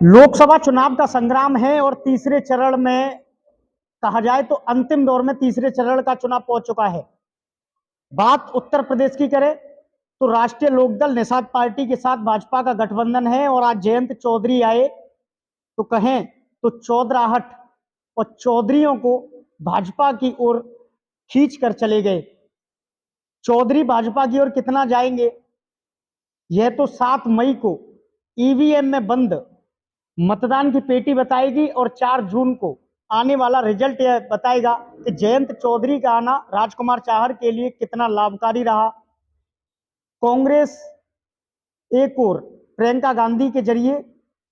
लोकसभा चुनाव का संग्राम है और तीसरे चरण में कहा जाए तो अंतिम दौर में तीसरे चरण का चुनाव पहुंच चुका है। बात उत्तर प्रदेश की करें तो राष्ट्रीय लोकदल निषाद पार्टी के साथ भाजपा का गठबंधन है और आज जयंत चौधरी आए तो कहें तो चौधराहट और चौधरियों को भाजपा की ओर खींच कर चले गए। चौधरी भाजपा की ओर कितना जाएंगे यह तो 7 मई को ईवीएम में बंद मतदान की पेटी बताएगी और 4 जून को आने वाला रिजल्ट यह बताएगा कि जयंत चौधरी का आना राजकुमार चाहर के लिए कितना लाभकारी रहा। कांग्रेस एक और प्रियंका गांधी के जरिए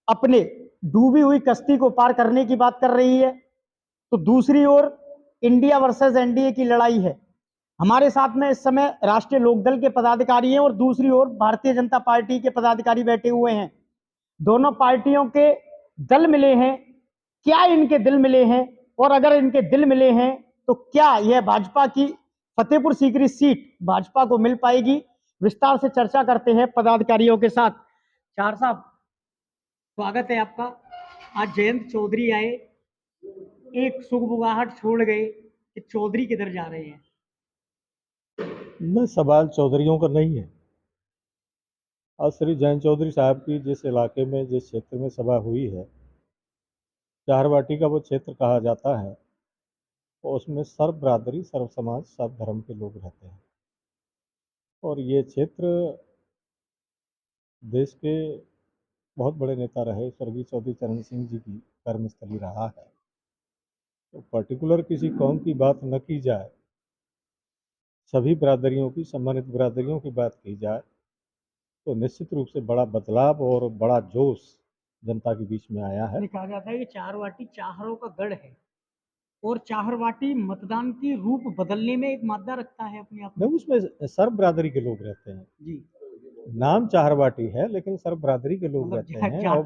अपने डूबी हुई कश्ती को पार करने की बात कर रही है, तो दूसरी ओर इंडिया वर्सेस एनडीए की लड़ाई है। हमारे साथ में इस समय राष्ट्रीय लोकदल के पदाधिकारी हैं और दूसरी ओर भारतीय जनता पार्टी के पदाधिकारी बैठे हुए हैं। दोनों पार्टियों के दल मिले हैं, क्या इनके दिल मिले हैं और अगर इनके दिल मिले हैं तो क्या यह भाजपा की फतेहपुर सीकरी सीट भाजपा को मिल पाएगी। विस्तार से चर्चा करते हैं पदाधिकारियों के साथ। चार साहब, स्वागत है आपका। आज जयंत चौधरी आए, एक सुगबुगाहट छोड़ गए कि चौधरी किधर जा रहे हैं। नहीं, सवाल चौधरियों का नहीं है। आज श्री जयंत चौधरी साहब की जिस इलाके में जिस क्षेत्र में सभा हुई है, चारवाटी का वो क्षेत्र कहा जाता है, और उसमें सर्व बरादरी, सर्व समाज, सर्व धर्म के लोग रहते हैं। और ये क्षेत्र देश के बहुत बड़े नेता रहे स्वर्गीय चौधरी चरण सिंह जी की कर्मस्थली रहा है। तो पर्टिकुलर किसी कौम की बात न की जाए, सभी बरादरियों की, सम्मानित बरादरियों की बात की जाए तो निश्चित रूप से बड़ा बदलाव और बड़ा जोश जनता के बीच में आया है। कहा जाता है कि चारवाटी चाहरों का गढ़ है और चाहरवाटी मतदान की रूप बदलने में एक मादा रखता है अपने आप में। नहीं, उसमें सर्व बरादरी के लोग रहते हैं जी, नाम चाहरवाटी है, लेकिन सर्व बरादरी के लोग रहते हैं और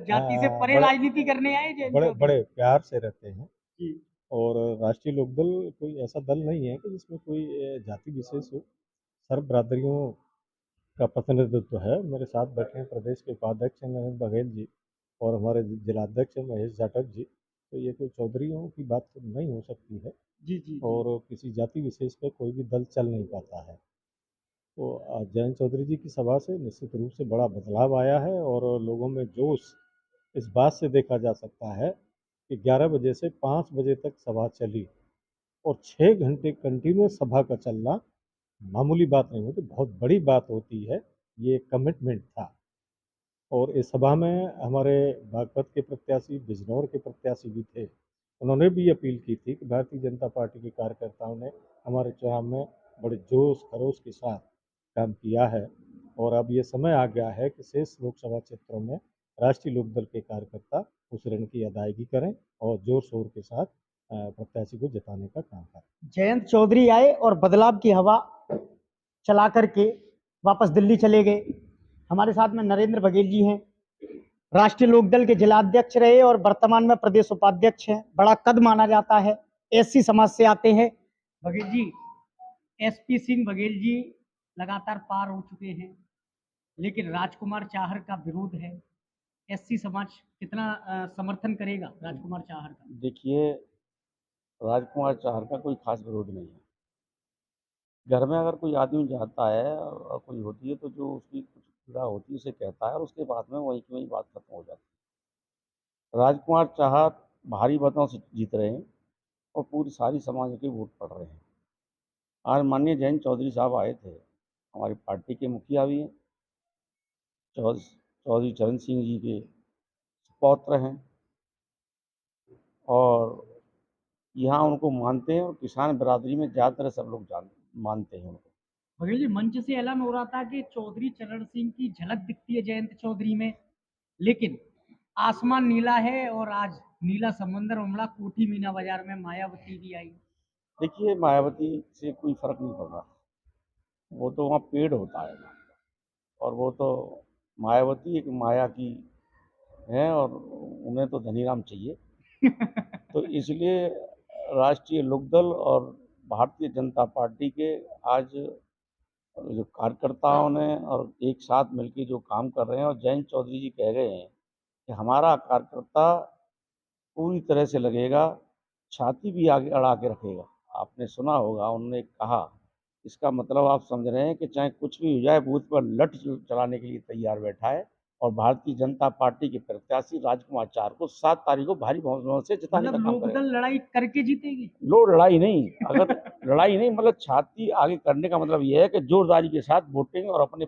जाति से परे बड़े राजनीति करने आए जयंत बड़े चौधरी। बड़े प्यार से रहते हैं। जी, और राष्ट्रीय लोकदल कोई ऐसा दल नहीं है कि जिसमें कोई जाति विशेष हो। सर्व बरादरियों का प्रतिनिधित्व है। मेरे साथ बैठे हैं प्रदेश के उपाध्यक्ष हैं नरेंद्र बघेल जी और हमारे जिलाध्यक्ष हैं महेश जाटव जी। तो ये कोई चौधरियों की बात नहीं हो सकती है। जी, जी, जी। और किसी जाति विशेष पे कोई भी दल चल नहीं पाता है। तो जयंत चौधरी जी की सभा से निश्चित रूप से बड़ा बदलाव आया है और लोगों में जोश इस बात से देखा जा सकता है कि 11 बजे से 5 बजे तक सभा चली और 6 घंटे कंटिन्यूस सभा का चलना मामूली बात नहीं होती, बहुत बड़ी बात होती है। ये कमिटमेंट था। और इस सभा में हमारे बागपत के प्रत्याशी, बिजनौर के प्रत्याशी भी थे। उन्होंने भी अपील की थी कि भारतीय जनता पार्टी के कार्यकर्ताओं ने हमारे चुनाव में बड़े जोश खरोश के साथ काम किया है और अब ये समय आ गया है कि शेष लोकसभा क्षेत्रों में राष्ट्रीय लोकदल के कार्यकर्ता उस ऋण की अदायगी करें और जोर शोर के साथ प्रत्याशी को जिताने का काम करें। जयंत चौधरी आए और बदलाव की हवा चला करके वापस दिल्ली चले गए। हमारे साथ में नरेंद्र बघेल जी हैं, राष्ट्रीय लोकदल के जिलाध्यक्ष रहे और वर्तमान में प्रदेश उपाध्यक्ष हैं। बड़ा कद माना जाता है, एससी समाज से आते हैं। बघेल जी, एसपी सिंह बघेल जी लगातार पार हो चुके हैं, लेकिन राजकुमार चाहर का विरोध है। एससी समाज कितना समर्थन करेगा राजकुमार चाहर का? देखिए, राजकुमार चाहर का कोई खास विरोध नहीं है। घर में अगर कोई आदमी जाता है और कोई होती है तो जो उसकी कुछ पीड़ा होती है उसे कहता है और उसके बाद में वहीं की वहीं बात खत्म हो जाती है। राजकुमार चाहर भारी मतों से जीत रहे हैं और पूरी सारी समाज के वोट पड़ रहे हैं। आज माननीय जयंत चौधरी साहब आए थे, हमारी पार्टी के मुखिया भी हैं, चौधरी चरण सिंह जी के पौत्र हैं और यहाँ उनको मानते हैं और किसान बिरादरी में ज़्यादातर सब लोग मानते हैं उनको। बघेल जी, मंच से ऐलान हो रहा था कि चौधरी चरण सिंह की झलक दिखती है जयंत चौधरी में, लेकिन आसमान नीला है और आज नीला समंदर उमड़ा। कोठी मीना बाजार में मायावती भी आई। देखिए, मायावती से कोई फर्क नहीं पड़ रहा, वो तो वहाँ पेड़ होता है और वो तो मायावती एक माया की है और उन्हें तो धनीराम चाहिए। तो इसलिए राष्ट्रीय लोकदल और भारतीय जनता पार्टी के आज जो कार्यकर्ताओं ने और एक साथ मिलकर जो काम कर रहे हैं और जयंत चौधरी जी कह रहे हैं कि हमारा कार्यकर्ता पूरी तरह से लगेगा, छाती भी आगे अड़ा के रखेगा। आपने सुना होगा, उन्होंने कहा, इसका मतलब आप समझ रहे हैं कि चाहे कुछ भी हो जाए, बूथ पर लठ चलाने के लिए तैयार बैठा है। और भारतीय जनता पार्टी के प्रत्याशी राजकुमार चार को 7 तारीख को भारी बहुमत से जिताने का मतलब काम करेगा। लोकदल लड़ाई करके जीतेगी? लड़ाई नहीं, अगर लड़ाई नहीं, मतलब छाती आगे करने का मतलब ये है कि जोरदारी के साथ वोटिंग और अपने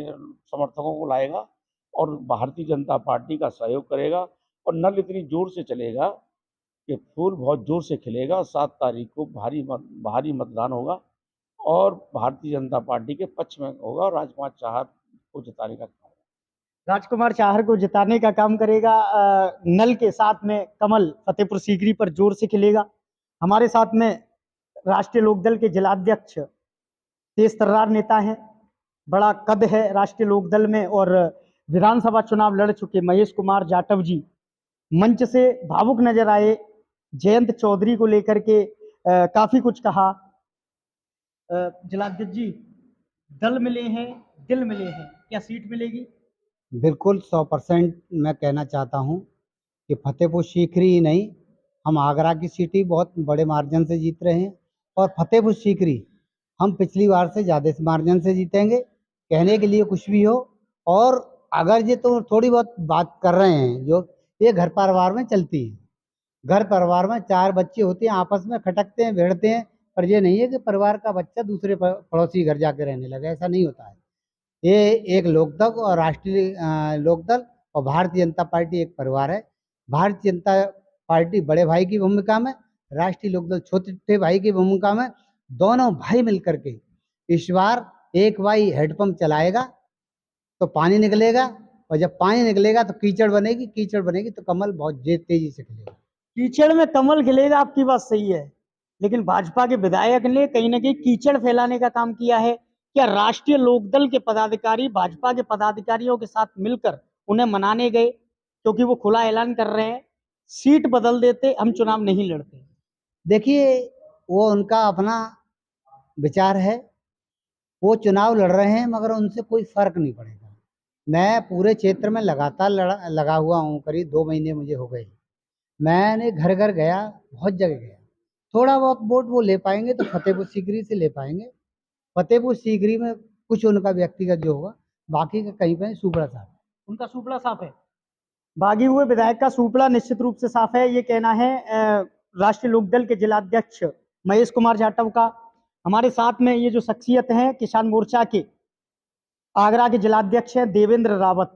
समर्थकों को लाएगा और भारतीय जनता पार्टी का सहयोग करेगा। और नल इतनी जोर से चलेगा कि फूल बहुत जोर से खिलेगा। 7 तारीख को भारी मतदान होगा और भारतीय जनता पार्टी के पक्ष में होगा और राजकुमार चाहर को जिताने का काम होगा। राजकुमार चाहर को जिताने का काम करेगा। नल के साथ में कमल फतेहपुर सीकरी पर जोर से खिलेगा। हमारे साथ में राष्ट्रीय लोकदल के जिलाध्यक्ष तेज तर्रार नेता हैं, बड़ा कद है राष्ट्रीय लोकदल में और विधानसभा चुनाव लड़ चुके महेश कुमार जाटव जी मंच से भावुक नजर आए। जयंत चौधरी को लेकर के काफी कुछ कहा। जिलाध्यक्ष जी, दल मिले हैं, दिल मिले हैं, क्या सीट मिलेगी? बिल्कुल 100% मैं कहना चाहता हूं कि फतेहपुर सीकरी ही नहीं, हम आगरा की सीट ही बहुत बड़े मार्जिन से जीत रहे हैं और फतेहपुर सीकरी हम पिछली बार से ज़्यादा मार्जिन से जीतेंगे। कहने के लिए कुछ भी हो, और अगर ये तो थोड़ी बहुत बात कर रहे हैं जो ये घर परिवार में चलती है। घर परिवार में 4 बच्चे होते हैं, आपस में खटकते हैं, भिड़ते हैं, पर ये नहीं है कि परिवार का बच्चा दूसरे पड़ोसी घर जाके रहने लगे, ऐसा नहीं होता है। ये एक लोकदल और राष्ट्रीय लोकदल और भारतीय जनता पार्टी एक परिवार है। भारतीय जनता पार्टी बड़े भाई की भूमिका में, राष्ट्रीय लोकदल छोटे भाई की भूमिका में, दोनों भाई मिलकर के इस बार एक भाई हैंडपंप चलाएगा तो पानी निकलेगा, और जब पानी निकलेगा तो कीचड़ बनेगी, कीचड़ बनेगी तो कमल बहुत तेजी से खिलेगा। कीचड़ में कमल खिलेगा, आपकी बात सही है, लेकिन भाजपा के विधायक ने कहीं ना कहीं कीचड़ फैलाने का काम किया है। क्या राष्ट्रीय लोकदल के पदाधिकारी भाजपा के पदाधिकारियों के साथ मिलकर उन्हें मनाने गए? क्योंकि वो खुला ऐलान कर रहे हैं, सीट बदल देते हम चुनाव नहीं लड़ते। देखिए, वो उनका अपना विचार है, वो चुनाव लड़ रहे हैं, मगर उनसे कोई फर्क नहीं पड़ेगा। मैं पूरे क्षेत्र में लगातार लगा हुआ हूँ, करीब 2 महीने मुझे हो गए। मैंने घर घर गया, बहुत जगह गया। थोड़ा बहुत वोट वो ले पाएंगे तो फतेहपुर सीकरी से ले पाएंगे। फतेहपुर सीकरी में कुछ उनका व्यक्तिगत जो होगा, बाकी का कहीं पे सुपड़ा साफ। उनका सुपड़ा साफ है, बागी हुए विधायक का सुपड़ा निश्चित रूप से साफ है, ये कहना है राष्ट्रीय लोकदल के जिलाध्यक्ष महेश कुमार जाटव का। हमारे साथ में ये जो शख्सियत है किसान मोर्चा के आगरा के जिलाध्यक्ष हैं देवेंद्र रावत।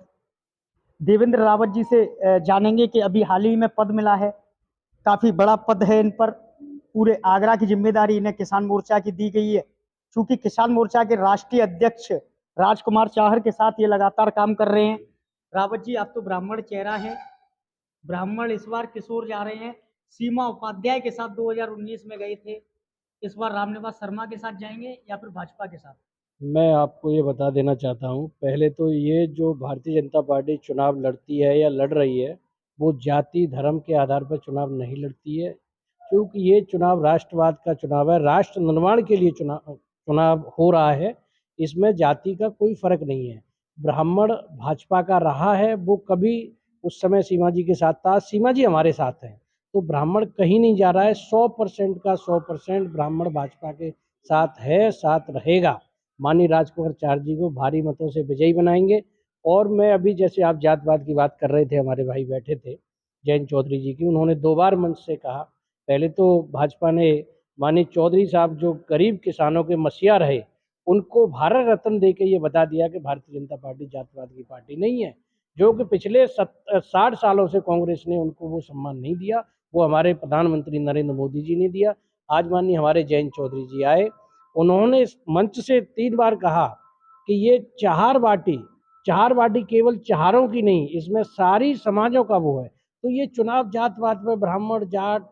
देवेंद्र रावत जी से जानेंगे कि अभी हाल ही में पद मिला है, काफी बड़ा पद है इन पर, पूरे आगरा की जिम्मेदारी इन्हें किसान मोर्चा की दी गई है। चूंकि किसान मोर्चा के राष्ट्रीय अध्यक्ष राजकुमार चाहर के साथ ये लगातार काम कर रहे हैं। रावत जी, आप तो ब्राह्मण चेहरा है, ब्राह्मण इस बार किस ओर जा रहे हैं? सीमा उपाध्याय के साथ 2019 में गए थे, इस बार रामनिवास शर्मा के साथ जाएंगे या फिर भाजपा के साथ? मैं आपको ये बता देना चाहता हूँ, पहले तो ये जो भारतीय जनता पार्टी चुनाव लड़ती है या लड़ रही है, वो जाति धर्म के आधार पर चुनाव नहीं लड़ती है, क्योंकि ये चुनाव राष्ट्रवाद का चुनाव है, राष्ट्र निर्माण के लिए चुनाव हो रहा है। इसमें जाति का कोई फर्क नहीं है। ब्राह्मण भाजपा का रहा है, वो कभी उस समय सीमा जी के साथ था, सीमा जी हमारे साथ हैं, तो ब्राह्मण कहीं नहीं जा रहा है। 100% का 100% ब्राह्मण भाजपा के साथ है, साथ रहेगा। माननीय राजकुमार चार जी को भारी मतों से विजयी बनाएंगे। और मैं अभी, जैसे आप जातवाद की बात कर रहे थे, हमारे भाई बैठे थे जयंत चौधरी जी की, उन्होंने 2 बार मंच से कहा। पहले तो भाजपा ने माननीय चौधरी साहब जो गरीब किसानों के मसीहा रहे, उनको भारत रत्न दे के ये बता दिया कि भारतीय जनता पार्टी जातवाद की पार्टी नहीं है, जो कि पिछले 60 सालों से कांग्रेस ने उनको वो सम्मान नहीं दिया, वो हमारे प्रधानमंत्री नरेंद्र मोदी जी ने दिया। आज माननीय हमारे जयंत चौधरी जी आए, उन्होंने मंच से 3 बार कहा कि ये चार बाटी केवल चारों की नहीं, इसमें सारी समाजों का वो है। तो ये चुनाव जातवाद पे, ब्राह्मण जाट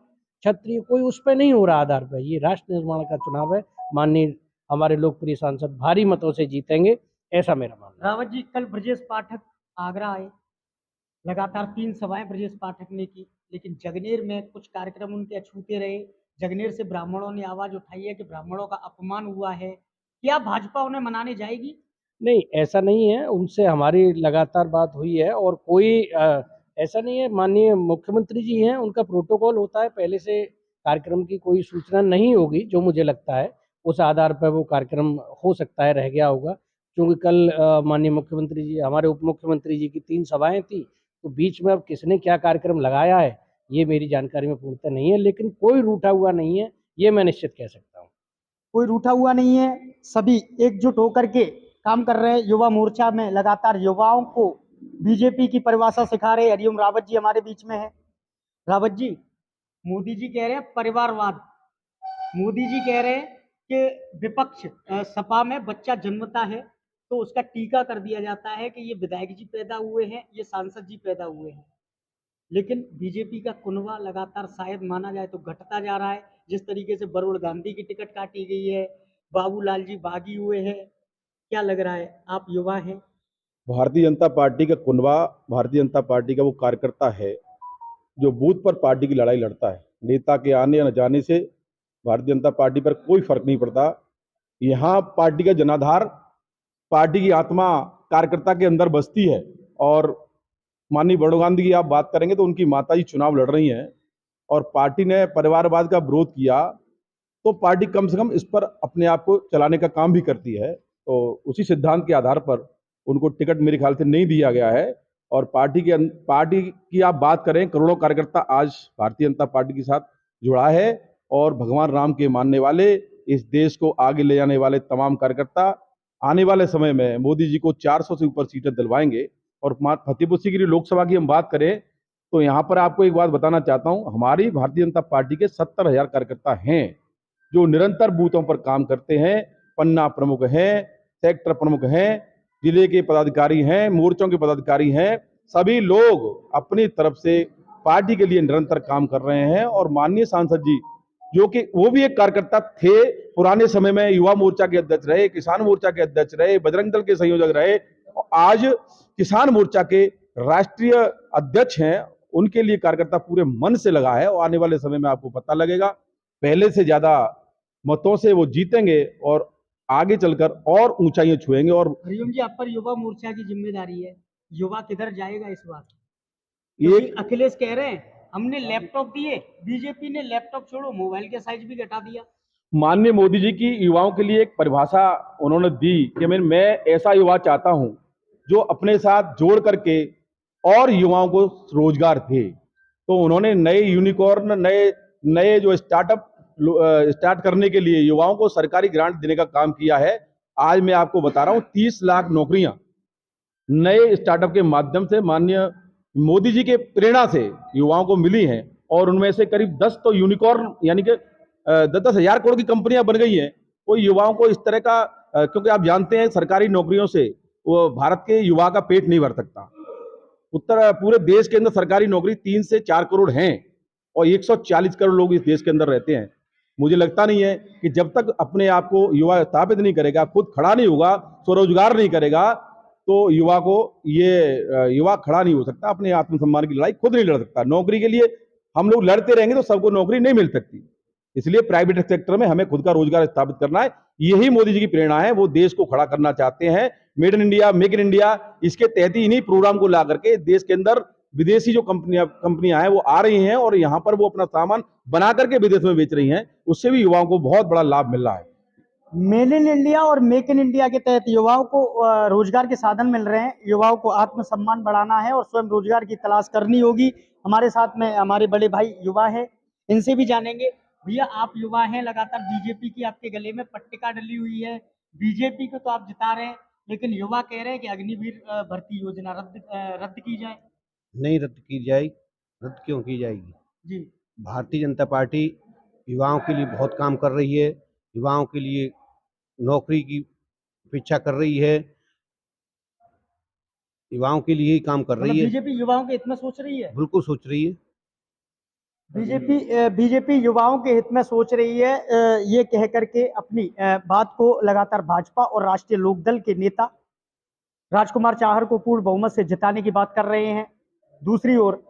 क्षत्रिय कोई उस पर नहीं हो रहा आधार पर, ये राष्ट्र निर्माण का चुनाव है। माननीय हमारे लोकप्रिय सांसद भारी मतों से जीतेंगे, ऐसा मेरा मानना है। रावत जी, कल ब्रजेश पाठक आगरा आए, लगातार 3 सभाएं ब्रजेश पाठक ने की, लेकिन जगनेर में कुछ कार्यक्रम उनके अछूते रहे। जगनेर से ब्राह्मणों ने आवाज उठाई है कि ब्राह्मणों का अपमान हुआ है, क्या भाजपा उन्हें मनाने जाएगी? नहीं, ऐसा नहीं है, उनसे हमारी लगातार बात हुई है और कोई ऐसा नहीं है, माननीय मुख्यमंत्री जी हैं, उनका प्रोटोकॉल होता है, पहले से कार्यक्रम की कोई सूचना नहीं होगी, जो मुझे लगता है उस आधार पर वो कार्यक्रम हो सकता है रह गया होगा। क्योंकि कल माननीय मुख्यमंत्री जी, हमारे उप मुख्यमंत्री जी की 3 सभाएं थी, तो बीच में अब किसने क्या कार्यक्रम लगाया है ये मेरी जानकारी में पूर्णतः नहीं है, लेकिन कोई रूठा हुआ नहीं है, ये मैं निश्चित कह सकता हूँ। कोई रूठा हुआ नहीं है, सभी एकजुट होकर के काम कर रहे हैं। युवा मोर्चा में लगातार युवाओं को बीजेपी की परिभाषा सिखा रहे हरिओम रावत जी हमारे बीच में है। रावत जी, मोदी जी कह रहे हैं परिवारवाद, मोदी जी कह रहे हैं कि विपक्ष सपा में बच्चा जन्मता है तो उसका टीका कर दिया जाता है कि ये विधायक जी पैदा हुए हैं, ये सांसद जी पैदा हुए हैं। लेकिन बीजेपी का कुनबा लगातार शायद माना जाए तो घटता जा रहा है। जिस तरीके से वरुण गांधी की टिकट काटी गई है, बाबूलाल जी बागी हुए हैं, क्या लग रहा है? आप युवा हैं। भारतीय जनता पार्टी का कुनबा, भारतीय जनता पार्टी का वो कार्यकर्ता है जो बूथ पर पार्टी की लड़ाई लड़ता है। नेता के आने या न जाने से भारतीय जनता पार्टी पर कोई फर्क नहीं पड़ता। यहाँ पार्टी का जनाधार, पार्टी की आत्मा कार्यकर्ता के अंदर बसती है। और माननीय वरुण गांधी की आप बात करेंगे तो उनकी माता जी चुनाव लड़ रही हैं और पार्टी ने परिवारवाद का विरोध किया, तो पार्टी कम से कम इस पर अपने आप को चलाने का काम भी करती है। तो उसी सिद्धांत के आधार पर उनको टिकट मेरे ख्याल से नहीं दिया गया है। और पार्टी की आप बात करें, करोड़ों कार्यकर्ता आज भारतीय जनता पार्टी के साथ जुड़ा है और भगवान राम के मानने वाले, इस देश को आगे ले जाने वाले तमाम कार्यकर्ता आने वाले समय में मोदी जी को 400 से ऊपर सीटें दिलवाएंगे। और फतेहपुर सीकरी लोकसभा की हम बात करें तो यहाँ पर आपको एक बात बताना चाहता हूँ, हमारी भारतीय जनता पार्टी के 70,000 कार्यकर्ता हैं जो निरंतर बूथों पर काम करते हैं। पन्ना प्रमुख हैं, सेक्टर प्रमुख हैं, जिले के पदाधिकारी हैं, मोर्चों के पदाधिकारी हैं, सभी लोग अपनी तरफ से पार्टी के लिए निरंतर काम कर रहे हैं। और माननीय सांसद जी, जो कि वो भी एक कार्यकर्ता थे, पुराने समय में युवा मोर्चा के अध्यक्ष रहे, किसान मोर्चा के अध्यक्ष रहे, बजरंग दल के संयोजक रहे, और आज किसान मोर्चा के राष्ट्रीय अध्यक्ष हैं। उनके लिए कार्यकर्ता पूरे मन से लगा है और आने वाले समय में आपको पता लगेगा, पहले से ज्यादा मतों से वो जीतेंगे और आगे चलकर और ऊंचाइयां छुएंगे। और हरिओम जी, आप पर युवा मोर्चा की जिम्मेदारी है, युवा किधर जाएगा इस बार? ये अखिलेश कह रहे हैं हमने लैपटॉप दिए, बीजेपी ने लैपटॉप छोड़ो मोबाइल के साइज भी घटा दिया। माननीय मोदी जी की युवाओं के लिए एक परिभाषा उन्होंने दी कि मैं ऐसा युवा चाहता हूं जो अपने साथ जोड़ करके और युवाओं को रोजगार दे। तो उन्होंने नए यूनिकॉर्न, नए जो स्टार्टअप स्टार्ट करने के लिए युवाओं को सरकारी ग्रांट देने का काम किया है। आज मैं आपको बता रहा हूं 30 लाख नौकरियां नए स्टार्टअप के माध्यम से माननीय मोदी जी के प्रेरणा से युवाओं को मिली हैं। और उनमें से करीब 10 तो यूनिकॉर्न यानी कि 10-10 हजार करोड़ की कंपनियां बन गई हैं। कोई युवाओं को इस तरह का, क्योंकि आप जानते हैं सरकारी नौकरियों से वो भारत के युवा का पेट नहीं भर सकता। पूरे देश के अंदर सरकारी नौकरी 3 से 4 करोड़ हैं और 140 करोड़ लोग इस देश के अंदर रहते हैं। मुझे लगता नहीं है कि जब तक अपने आप को युवा स्थापित नहीं करेगा, खुद खड़ा नहीं होगा, स्वरोजगार नहीं करेगा, तो युवा खड़ा नहीं हो सकता, अपने आत्मसम्मान की लड़ाई खुद नहीं लड़ सकता। नौकरी के लिए हम लोग लड़ते रहेंगे तो सबको नौकरी नहीं मिल सकती। इसलिए प्राइवेट सेक्टर में हमें खुद का रोजगार स्थापित करना है। यही मोदी जी की प्रेरणा है, वो देश को खड़ा करना चाहते हैं। Made in India, make in India, इसके तहत ही इन्हीं प्रोग्राम को ला करके देश के अंदर विदेशी जो कंपनियां हैं वो आ रही हैं और यहाँ पर वो अपना सामान बना करके विदेश में बेच रही हैं। उससे भी युवाओं को बहुत बड़ा लाभ मिल रहा है। मेड इन इंडिया और मेक इन इंडिया के तहत युवाओं को रोजगार के साधन मिल रहे हैं। युवाओं को आत्मसम्मान बढ़ाना है और स्वयं रोजगार की तलाश करनी होगी। हमारे साथ में हमारे बड़े भाई युवा हैं, इनसे भी जानेंगे। भैया, आप युवा हैं, लगातार बीजेपी की आपके गले में पट्टिका डली हुई है। बीजेपी को तो आप जिता रहे हैं, लेकिन युवा कह रहे हैं कि अग्निवीर भर्ती योजना रद्द की जाए। नहीं रद्द की जाएगी। रद्द क्यों की जाएगी? जी, भारतीय जनता पार्टी युवाओं के लिए बहुत काम कर रही है, युवाओं के लिए नौकरी की अपेक्षा कर रही है, युवाओं के लिए ही काम कर रही है। बीजेपी युवाओं के हित में सोच रही है। बिल्कुल सोच रही है। बीजेपी युवाओं के हित में सोच रही है, ये कह करके अपनी बात को लगातार भाजपा और राष्ट्रीय लोकदल के नेता राजकुमार चाहर को पूर्ण बहुमत से जिताने की बात कर रहे हैं। दूसरी ओर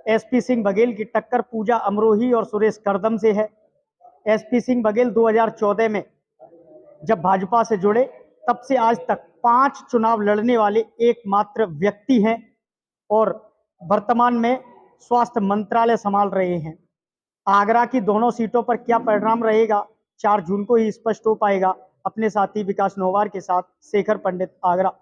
एसपी सिंह बघेल की टक्कर पूजा अमरोही और सुरेश करदम से है। एसपी सिंह बघेल 2014 में जब भाजपा से जुड़े तब से आज तक 5 चुनाव लड़ने वाले एकमात्र व्यक्ति हैं और वर्तमान में स्वास्थ्य मंत्रालय संभाल रहे हैं। आगरा की दोनों सीटों पर क्या परिणाम रहेगा 4 जून को ही स्पष्ट हो पाएगा। अपने साथी विकास नोवार के साथ शेखर पंडित, आगरा।